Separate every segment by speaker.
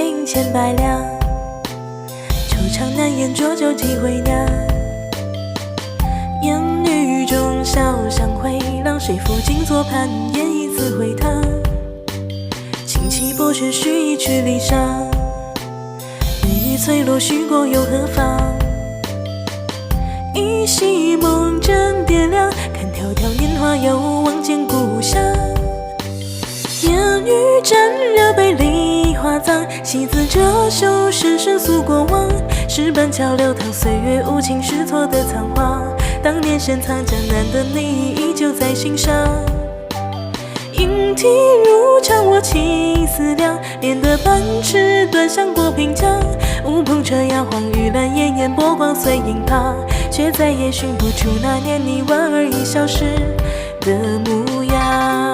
Speaker 1: 银千百两，惆怅难言，浊酒几回酿。烟雨中小巷回廊，谁抚镜坐盘烟一次回塘。轻骑薄雪须一曲离殇，日翠落许过又何妨？依稀梦枕点亮，看迢迢年华又望见故乡。烟雨沾热杯梨花脏，戏子折袖深深诉过往。石板桥流淌岁月无情试错的仓皇，当年深藏江南的你依旧在心上。莺啼如常我情思量，连得半尺端详过平江。乌篷车摇晃玉兰烟烟，波光碎影旁，却再也寻不出那年你莞尔一笑时的模样。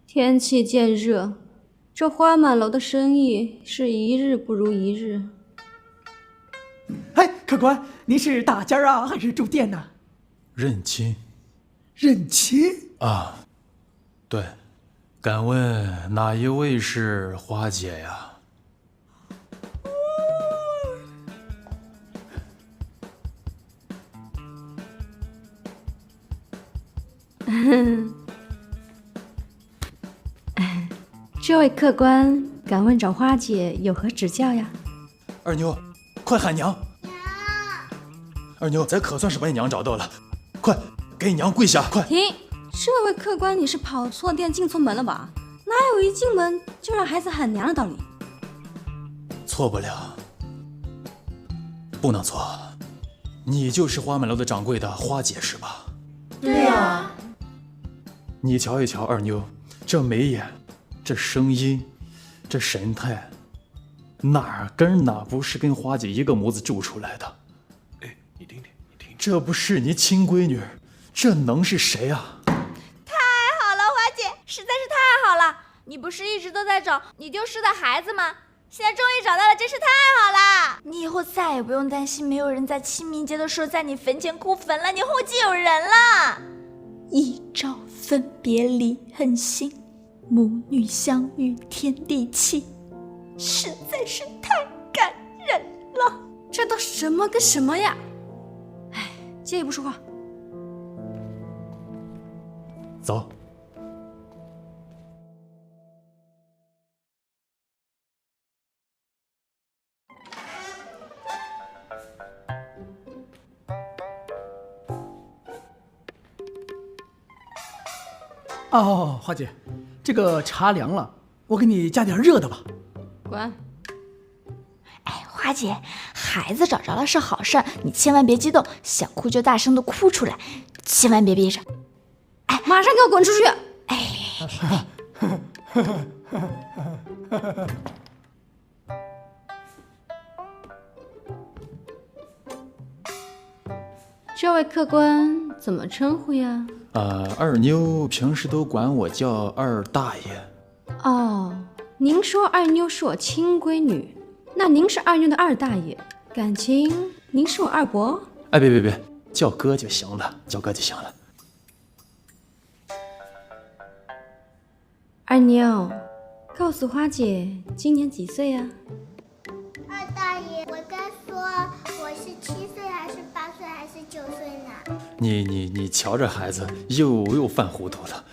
Speaker 2: 天气渐热，这花满楼的生意是一日不如一日。
Speaker 3: 哎，客官，您是大家啊，还是住店呢？
Speaker 4: 认亲。
Speaker 3: 认亲
Speaker 4: 啊，对，敢问哪一位是花姐呀？
Speaker 2: 这位客官，敢问找花姐有何指教呀？
Speaker 4: 二妞，快喊娘！二妞，咱可算是把你娘找到了，快给你娘跪下！快
Speaker 2: 停！这位客官，你是跑错店进错门了吧？哪有一进门就让孩子喊娘的道理？
Speaker 4: 错不了，不能错。你就是花满楼的掌柜的花姐是吧？
Speaker 1: 对呀。
Speaker 4: 你瞧一瞧二妞，这眉眼，这声音，这神态，哪跟哪不是跟花姐一个模子铸出来的？
Speaker 5: 哎，你听听，你听，
Speaker 4: 这不是你亲闺女，这能是谁啊？
Speaker 6: 太好了，花姐，实在是太好了！你不是一直都在找你丢失的孩子吗？现在终于找到了，真是太好了！你以后再也不用担心没有人在清明节的时候在你坟前哭坟了，你后继有人了。一朝分别离恨心，母女相遇天地泣，实在是太感人了。
Speaker 2: 这都什么跟什么呀？哎，借一步说话。
Speaker 4: 走。
Speaker 3: 哦，花姐，这个茶凉了，我给你加点热的吧。
Speaker 2: 滚！
Speaker 6: 哎，花姐，孩子找着了是好事，你千万别激动，想哭就大声的哭出来，千万别憋着。
Speaker 2: 哎，马上给我滚出去！这位客官怎么称呼呀？
Speaker 4: 二妞平时都管我叫二大爷。
Speaker 2: 哦，您说二妞是我亲闺女，那您是二妞的二大爷，感情您是我二伯？
Speaker 4: 哎，别，叫哥就行了，叫哥就行了。
Speaker 2: 二妞，告诉花姐今年几岁呀？
Speaker 7: 二大爷，我该说我是7岁还是8岁还是9岁呢？
Speaker 4: 你瞧这孩子又犯糊涂了。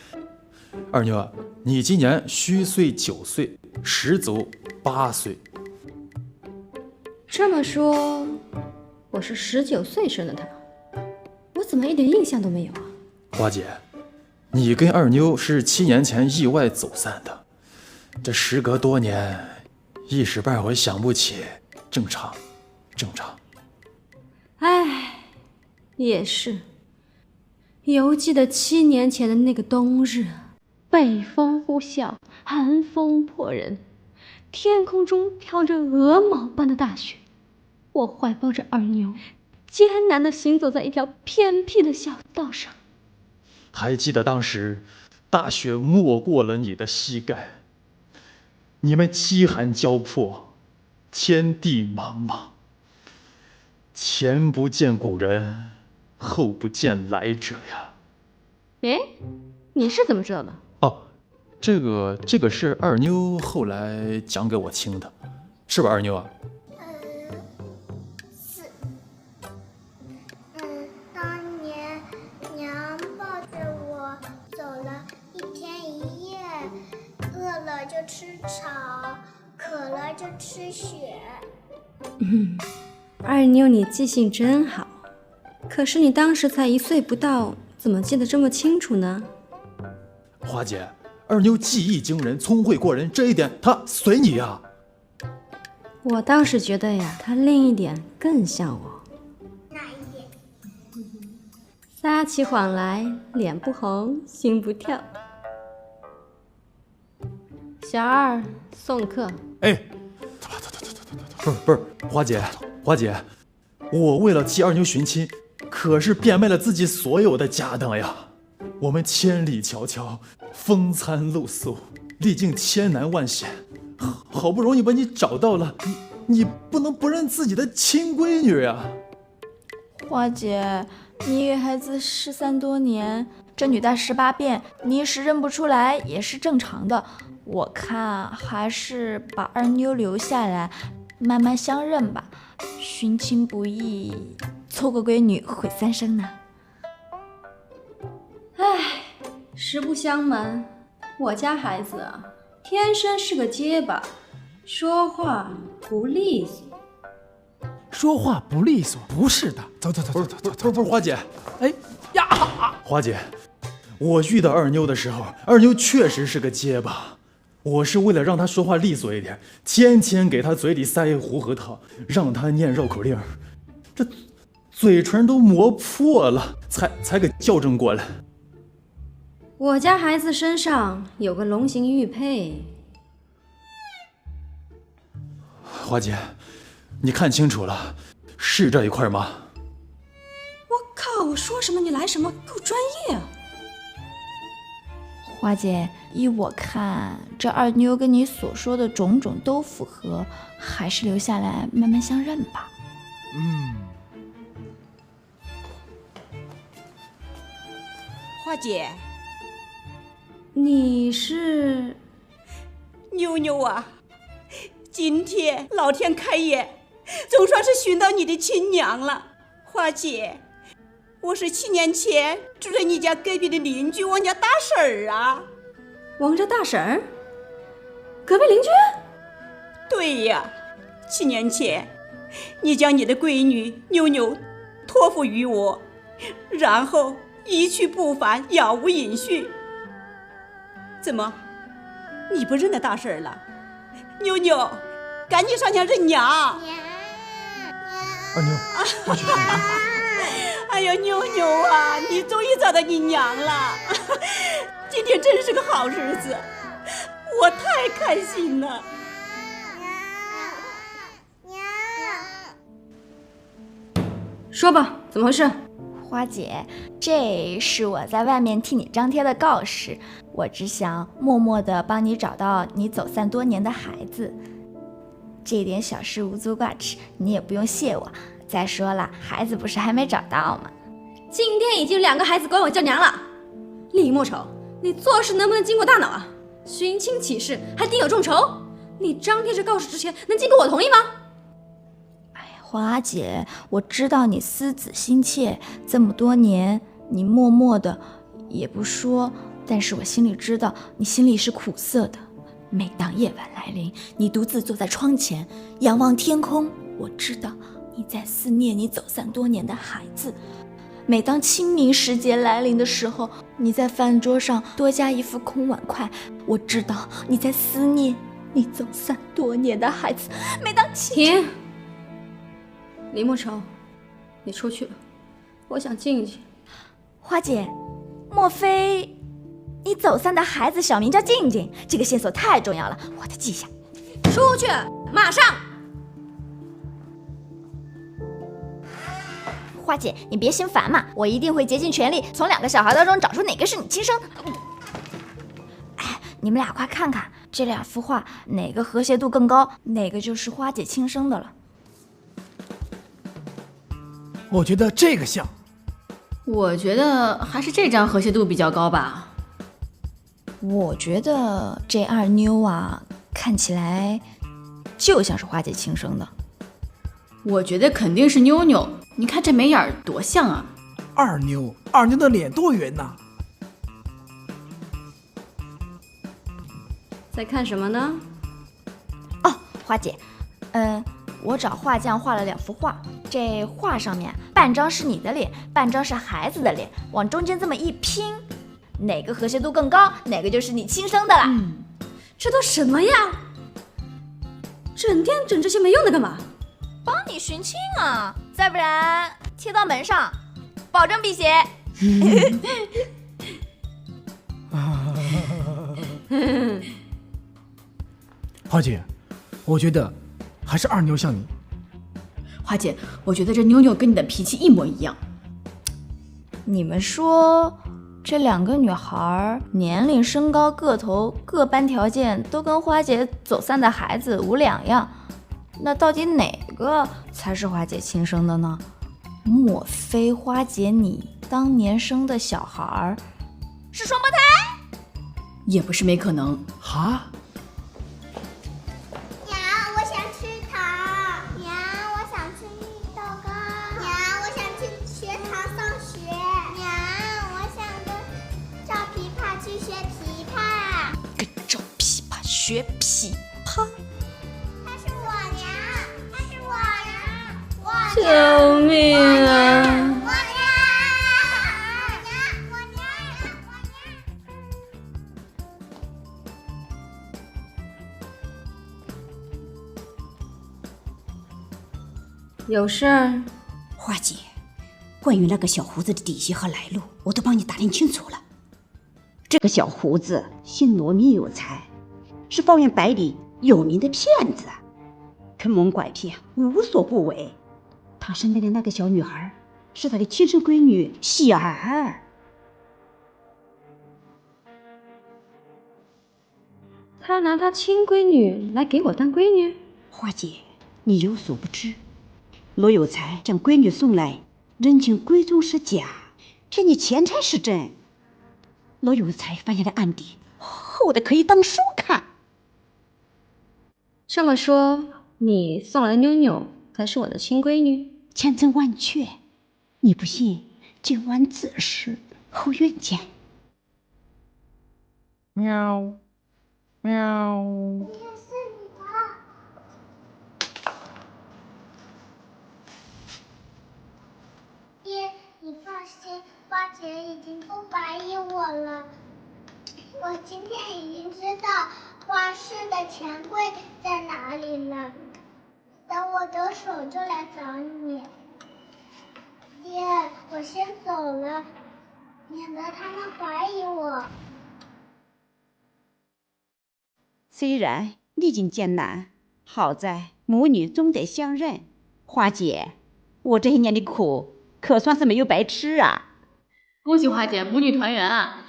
Speaker 4: 二妞啊，你今年虚岁9岁，实走8岁。
Speaker 2: 这么说，我是19岁生的他，我怎么一点印象都没有啊？
Speaker 4: 花姐，你跟二妞是7年前意外走散的，这时隔多年，一时半会想不起，正常。
Speaker 2: 唉，也是。犹记得7年前的那个冬日，北风呼啸，寒风迫人，天空中飘着鹅毛般的大雪。我怀抱着二妞，艰难地行走在一条偏僻的小道上。
Speaker 4: 还记得当时大雪没过了你的膝盖，你们饥寒交迫，天地茫茫，前不见古人，后不见来者呀。
Speaker 2: 哎，你是怎么知道的？
Speaker 4: 哦，这个是二妞后来讲给我听的，是吧，二妞啊？
Speaker 7: 是。当年娘抱着我走了一天一夜，饿了就吃草，渴了就吃雪。
Speaker 2: 二妞，你记性真好。可是你当时才1岁不到，怎么记得这么清楚呢？
Speaker 4: 花姐，二妞技艺惊人，聪慧过人，这一点她随你呀。
Speaker 2: 我倒是觉得呀，她另一点更像我。
Speaker 7: 哪一点？
Speaker 2: 撒起谎来，脸不红，心不跳。小二送客。
Speaker 4: 哎，不是，花姐，我为了替二妞寻亲，可是变卖了自己所有的家当呀。我们千里迢迢，风餐露宿，历尽千难万险，好不容易把你找到了，你不能不认自己的亲闺女呀。
Speaker 6: 花姐，你与孩子失散多年，这女大18变，你一时认不出来也是正常的。我看还是把二妞留下来，慢慢相认吧。寻亲不易，凑个闺女毁3生呢。
Speaker 2: 唉，实不相瞒，我家孩子啊，天生是个结巴，说话不利索。
Speaker 3: 说话不利索，不是的。走，
Speaker 4: 不是，花姐，
Speaker 3: 哎呀，
Speaker 4: 花姐，我遇到二妞的时候，二妞确实是个结巴。我是为了让她说话利索一点，天天给她嘴里塞糊核桃，让她念绕口令，这嘴唇都磨破了，才给校正过来。
Speaker 2: 我家孩子身上有个龙形玉佩。
Speaker 4: 花姐，你看清楚了，是这一块吗？
Speaker 2: 我靠，我说什么你来什么，够专业啊！
Speaker 6: 花姐，依我看，这二妞跟你所说的种种都符合，还是留下来慢慢相认吧。
Speaker 8: 花姐，
Speaker 2: 你是
Speaker 8: 妞妞啊，今天老天开眼，总算是寻到你的亲娘了。花姐，我是7年前住在你家隔壁的邻居王家大婶儿啊。
Speaker 2: 王家大婶儿？隔壁邻居？
Speaker 8: 对呀，7年前你将你的闺女妞妞托付于我，然后一去不返，杳无音讯。怎么，你不认得大婶儿了？妞妞，赶紧上前认娘！
Speaker 4: 二妞，过去。
Speaker 8: 哎呀，妞妞啊，你终于找到你娘了！今天真是个好日子，我太开心了。
Speaker 2: 说吧，怎么回事？
Speaker 6: 花姐，这是我在外面替你张贴的告示，我只想默默地帮你找到你走散多年的孩子。这点小事无足挂齿，你也不用谢我。再说了，孩子不是还没找到吗？
Speaker 2: 今天已经2个孩子管我叫娘了。李莫愁，你做事能不能经过大脑啊？寻亲启事还定有众筹，你张贴这告示之前能经过我同意吗？
Speaker 6: 花姐，我知道你思子心切，这么多年你默默的也不说，但是我心里知道你心里是苦涩的。每当夜晚来临，你独自坐在窗前仰望天空，我知道你在思念你走散多年的孩子。每当清明时节来临的时候，你在饭桌上多加一副空碗筷，我知道你在思念你走散多年的孩子。每当
Speaker 2: 停！李莫愁，你出去了，我想进去。
Speaker 6: 花姐，莫非你走散的孩子小名叫静静，这个线索太重要了，我得记下。
Speaker 2: 出去，马上！
Speaker 6: 花姐，你别心烦嘛，我一定会竭尽全力从2个小孩当中找出哪个是你亲生的。哎，你们俩快看看这2幅画，哪个和谐度更高，哪个就是花姐亲生的了。
Speaker 3: 我觉得这个像。
Speaker 9: 我觉得还是这张和谐度比较高吧。
Speaker 6: 我觉得这2妞啊，看起来就像是花姐亲生的。
Speaker 9: 我觉得肯定是妞妞，你看这眉眼多像啊！
Speaker 3: 二妞的脸多圆呐！
Speaker 2: 在看什么呢？
Speaker 6: 哦，花姐，我找画匠画了2幅画，这画上面半张是你的脸，半张是孩子的脸，往中间这么一拼，哪个和谐度更高，哪个就是你亲生的啦。
Speaker 2: 这都什么呀？整天整这些没用的干嘛？
Speaker 6: 帮你寻亲啊，再不然贴到门上，保证辟邪。
Speaker 3: 花姐，我觉得还是2妞像你。
Speaker 9: 花姐，我觉得这妞妞跟你的脾气一模一样。
Speaker 6: 你们说这2个女孩年龄、身高、个头各般条件都跟花姐走散的孩子无两样，那到底哪个才是花姐亲生的呢？莫非花姐你当年生的小孩是双胞胎？
Speaker 9: 也不是没可能。
Speaker 3: 哈？
Speaker 7: 娘，我想吃糖。娘，我想吃绿豆糕。娘，我想去学堂上学。娘，我想跟赵琵琶去学琵琶。
Speaker 8: 跟赵琵琶学琵琶？
Speaker 7: 他是我娘，他是我娘，我娘。
Speaker 2: 救命啊！
Speaker 7: 我娘，我娘。
Speaker 2: 有事儿？
Speaker 8: 花姐，关于那个小胡子的底细和来路，我都帮你打听清楚了。这个小胡子姓罗，名有才，是方圆百里有名的骗子，坑蒙拐骗，无所不为。他身边的那个小女孩是他的亲生闺女喜儿。
Speaker 2: 他拿他亲闺女来给我当闺女？
Speaker 8: 花姐，你有所不知，罗有才将闺女送来，人情闺中是假，骗你钱财是真。罗有才犯下的案底，厚的可以当书看。
Speaker 2: 这么说，你送来的妞妞才是我的亲闺女？
Speaker 8: 千真万确，你不信，今晚子时后院见。
Speaker 4: 喵喵。
Speaker 7: 爹，你放心，花姐已经不怀疑我了。我今天已经知道花市的钱柜在哪里了。等我得手就来找你。爹，我先走了，免得他们怀疑我。
Speaker 8: 虽然历尽艰难，好在母女终得相认。花姐，我这些年的苦可算是没有白吃啊！
Speaker 9: 恭喜花姐母女团圆啊！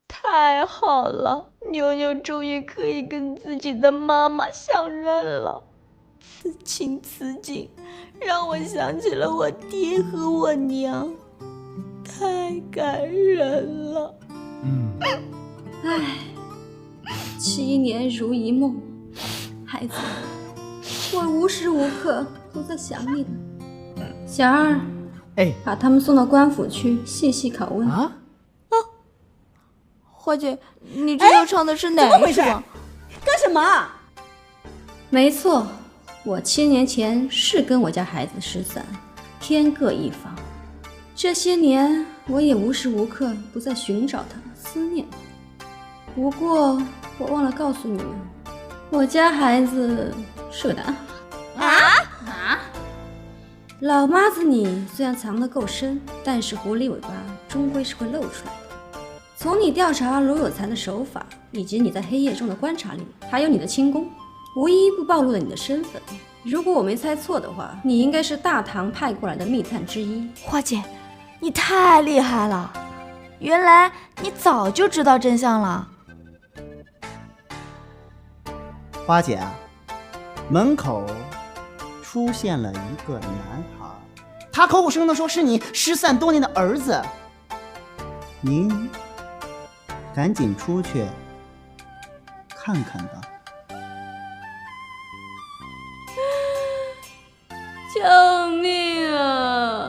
Speaker 6: 太好了，妞妞终于可以跟自己的妈妈相认了。此情此景，让我想起了我爹和我娘，太感人了。
Speaker 2: 唉，7年如一梦，孩子，我无时无刻都在想你的。小二，
Speaker 3: 哎，
Speaker 2: 把他们送到官府去细细拷问。
Speaker 3: 啊？
Speaker 6: 花姐，你这又唱的是哪一首？
Speaker 8: 干什么？
Speaker 2: 没错，我7年前是跟我家孩子失散，天各一方。这些年，我也无时无刻不在寻找他，思念他。不过，我忘了告诉你们，我家孩子是个男孩。老妈子你虽然藏得够深，但是狐狸尾巴终归是会露出来的。
Speaker 10: 从你调查罗有才的手法，以及你在黑夜中的观察力，还有你的轻功，无一不暴露了你的身份。如果我没猜错的话，你应该是大唐派过来的密探之一。
Speaker 6: 花姐，你太厉害了！原来你早就知道真相了。
Speaker 11: 花姐啊，门口出现了一个男孩，他口口声声地说是你失散多年的儿子。您赶紧出去看看吧。
Speaker 2: 救命啊！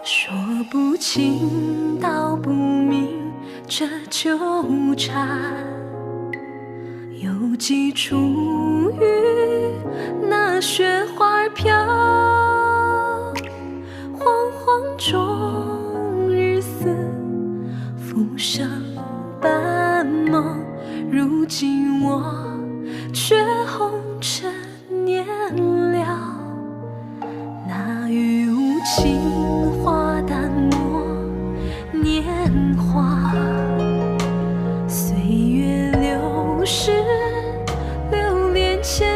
Speaker 1: 说不清道不明这纠缠，有几处雨那雪花飘，惶惶中日思浮生半梦，如今我却红尘年了，那雨无情花淡漠年华，岁月流逝，流连千